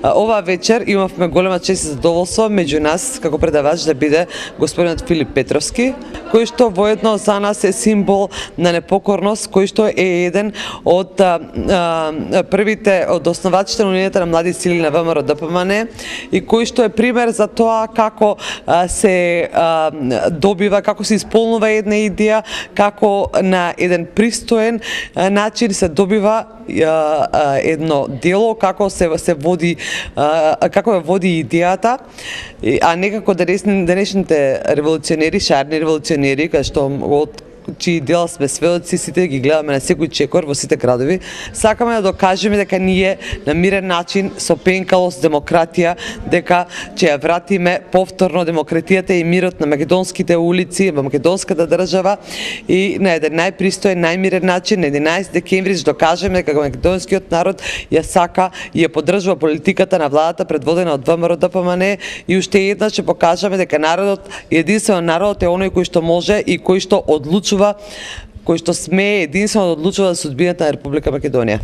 Ова вечер имавме голема чест и задоволство меѓу нас како предавач да биде господинот Филип Петровски, кој што воедно за нас е символ на непокорност, кој што е еден од првите од основачите на Унијата на млади сили на ВМРО ДПМН и кој што е пример за тоа како се добива, како се исполнува една идеја, како на еден пристоен начин се добива едно дело, како се води, како ја води идејата, а не како денешните револуционери, шарни револуционери, кај што од чии дела сме сведоци, сите ги гледаме на секој чекор во сите градови. Сакаме да докажеме дека ние на мирен начин, со пенкалост, демократија, дека ќе ја вратиме повторно демократијата и мирот на македонските улици, во македонската држава и на еден најпристоен, најмирен начин, на 11 декември ќе докажеме дека македонскиот народ ја сака и ја поддржува политиката на владата предводена од ВМРО ДПМН и уште еднаш ќе покажеме дека народот, единствено народот е оној кој што може и кој што одлучува, кој што смее единствено да одлучува за судбината на Република Македонија.